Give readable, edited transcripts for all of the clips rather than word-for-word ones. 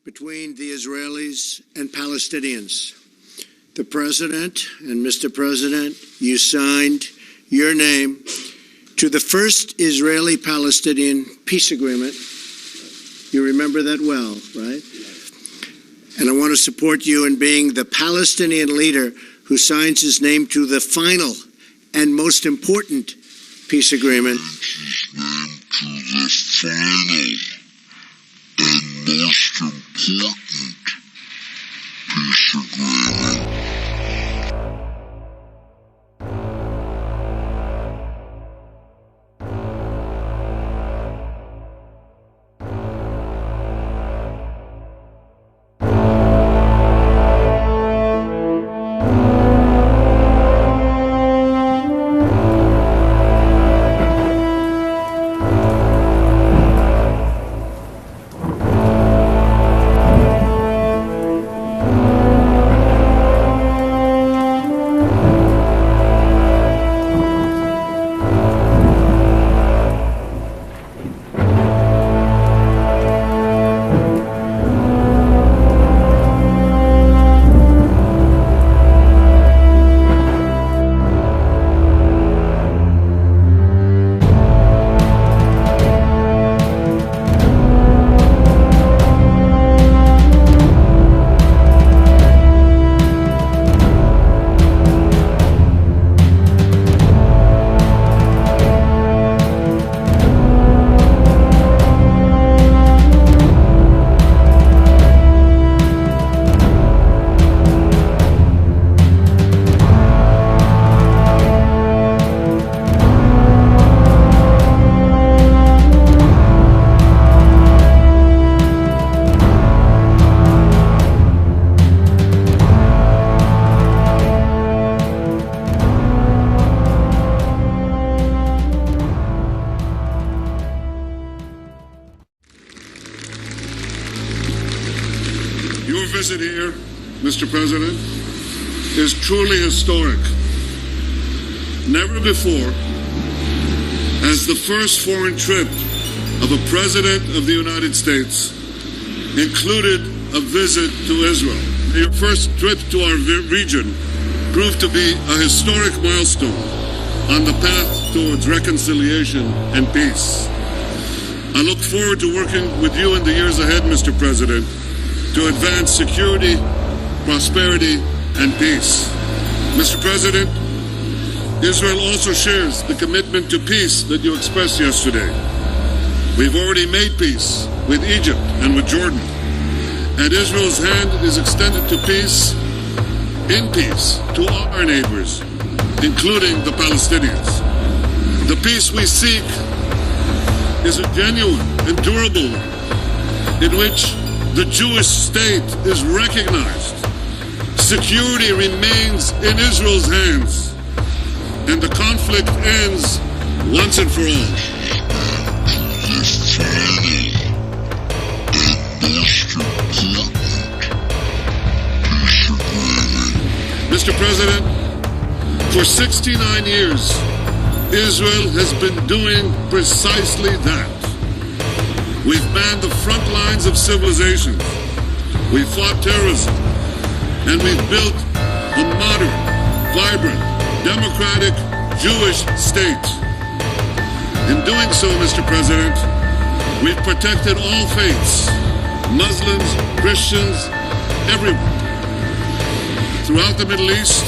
between the Israelis and Palestinians. The President and Mr. President, you signed your name to the first Israeli-Palestinian peace agreement. You remember that well, right? And I want to support you in being the Palestinian leader who signs his name to the final and most important peace agreement. To the final and most important peace agreement. Your visit here, Mr. President, is truly historic. Never before has the first foreign trip of a President of the United States included a visit to Israel. Your first trip to our region proved to be a historic milestone on the path towards reconciliation and peace. I look forward to working with you in the years ahead, Mr. President, to advance security, prosperity, and peace. Mr. President, Israel also shares the commitment to peace that you expressed yesterday. We've already made peace with Egypt and with Jordan, and Israel's hand is extended to peace, in peace, to all our neighbors, including the Palestinians. The peace we seek is a genuine and durable one, in which the Jewish state is recognized. Security remains in Israel's hands, and the conflict ends once and for all. The final and most important peace agreement. Mr. President, for 69 years, Israel has been doing precisely that. We've manned the front lines of civilization. We've fought terrorism. And we've built a modern, vibrant, democratic Jewish state. In doing so, Mr. President, we've protected all faiths, Muslims, Christians, everyone. Throughout the Middle East,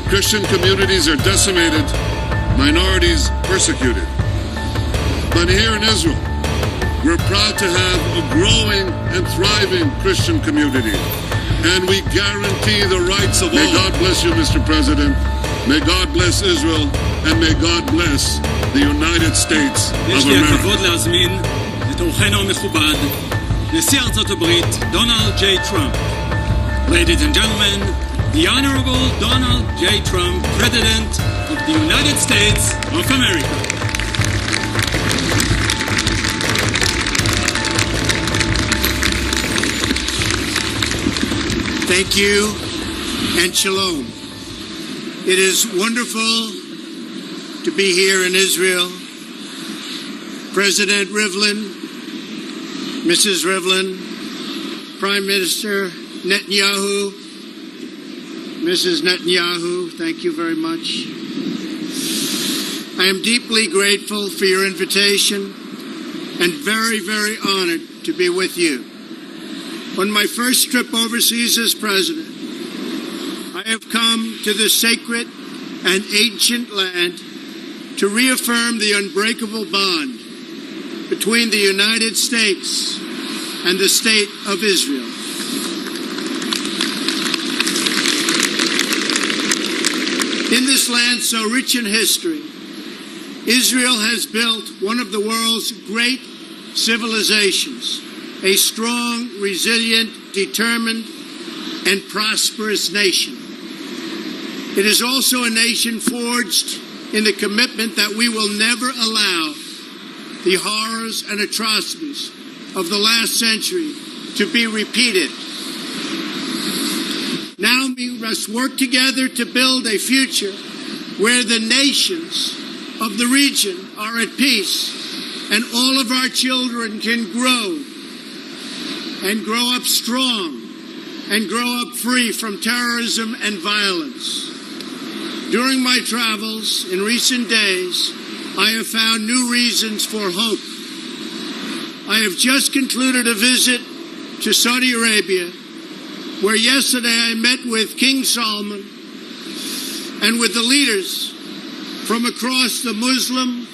Christian communities are decimated, minorities persecuted. But here in Israel, we're proud to have a growing and thriving Christian community, and we guarantee the rights of all. May God bless you, Mr. President. May God bless Israel, and may God bless the United States of יש לי America. הכבוד להזמין את אורחנו המכובד, נשיא ארצות הברית, דונלד ג'יי טראמפ. Ladies and gentlemen, the Honorable Donald J. Trump, President of the United States of America. Thank you and shalom. It is wonderful to be here in Israel. President Rivlin, Mrs. Rivlin, Prime Minister Netanyahu, Mrs. Netanyahu, thank you very much. I am deeply grateful for your invitation and very, very honored to be with you. On my first trip overseas as president, I have come to this sacred and ancient land to reaffirm the unbreakable bond between the United States and the State of Israel. In this land so rich in history, Israel has built one of the world's great civilizations, a strong, resilient, determined, and prosperous nation. It is also a nation forged in the commitment that we will never allow the horrors and atrocities of the last century to be repeated. Now we must work together to build a future where the nations of the region are at peace and all of our children can grow and grow up strong and grow up free from terrorism and violence. During my travels in recent days, I have found new reasons for hope. I have just concluded a visit to Saudi Arabia, where yesterday I met with King Salman and with the leaders from across the Muslim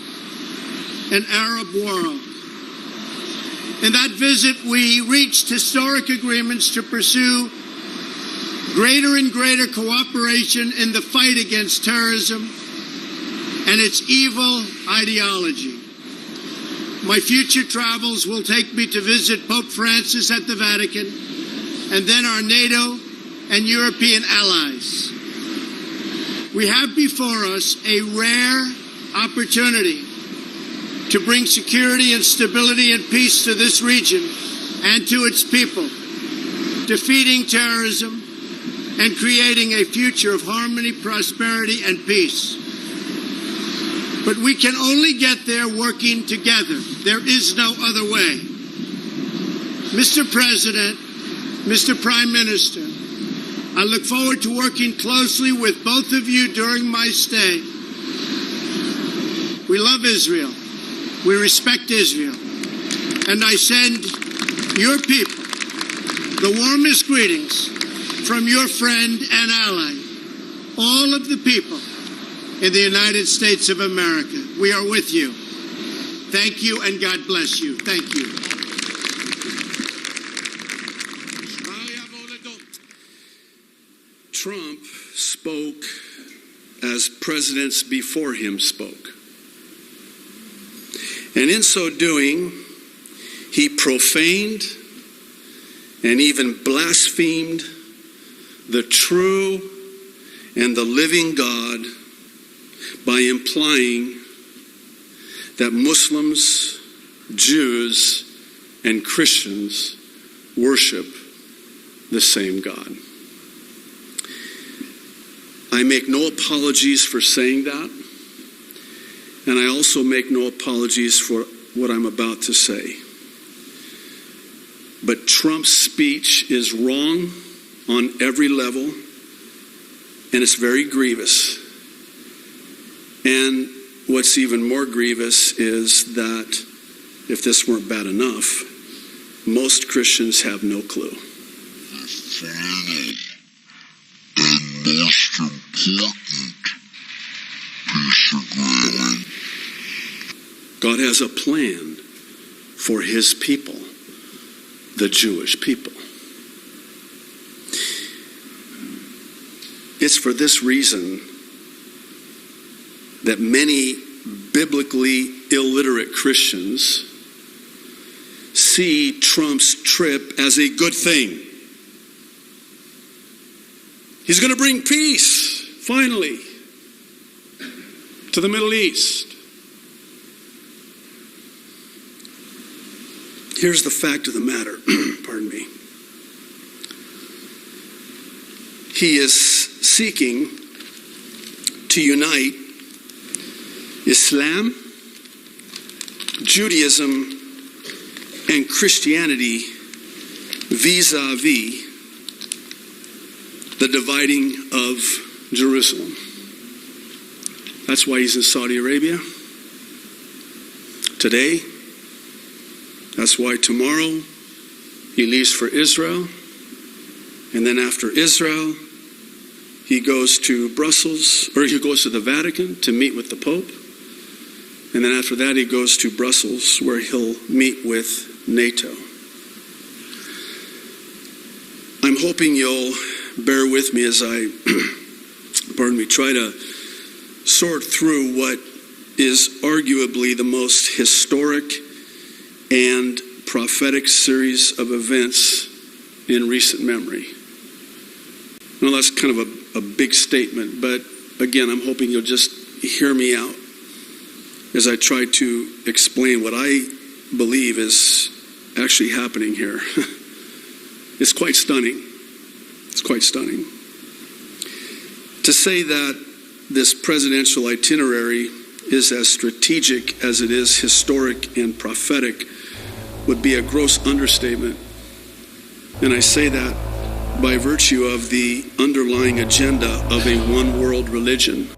and Arab world. In that visit, we reached historic agreements to pursue greater and greater cooperation in the fight against terrorism and its evil ideology. My future travels will take me to visit Pope Francis at the Vatican and then our NATO and European allies. We have before us a rare opportunity to bring security and stability and peace to this region and to its people, defeating terrorism and creating a future of harmony, prosperity, and peace. But we can only get there working together. There is no other way. Mr. President, Mr. Prime Minister, I look forward to working closely with both of you during my stay. We love Israel. We respect Israel. And I send your people the warmest greetings from your friend and ally, all of the people in the United States of America. We are with you. Thank you and God bless you. Thank you. Trump spoke as presidents before him spoke. And in so doing, he profaned and even blasphemed the true and the living God by implying that Muslims, Jews, and Christians worship the same God. I make no apologies for saying that, and I also make no apologies for what I'm about to say. But Trump's speech is wrong on every level, and it's very grievous. And what's even more grievous is that, if this weren't bad enough, most Christians have no clue. The final and most important piece of agreement. God has a plan for his people, the Jewish people. It's for this reason that many biblically illiterate Christians see Trump's trip as a good thing. He's going to bring peace, finally, to the Middle East. Here's the fact of the matter. Pardon me. He is seeking to unite Islam, Judaism, and Christianity vis-a-vis the dividing of Jerusalem. That's why he's in Saudi Arabia today. That's why tomorrow he leaves for Israel. And then after Israel, he goes to Brussels, or he goes to the Vatican to meet with the Pope. And then after that, he goes to Brussels, where he'll meet with NATO. I'm hoping you'll bear with me as I, try to sort through what is arguably the most historic and prophetic series of events in recent memory. Now, that's kind of a big statement, but again, I'm hoping you'll just hear me out as I try to explain what I believe is actually happening here. It's quite stunning. It's quite stunning. To say that this presidential itinerary is as strategic as it is historic and prophetic would be a gross understatement. And I say that by virtue of the underlying agenda of a one-world religion.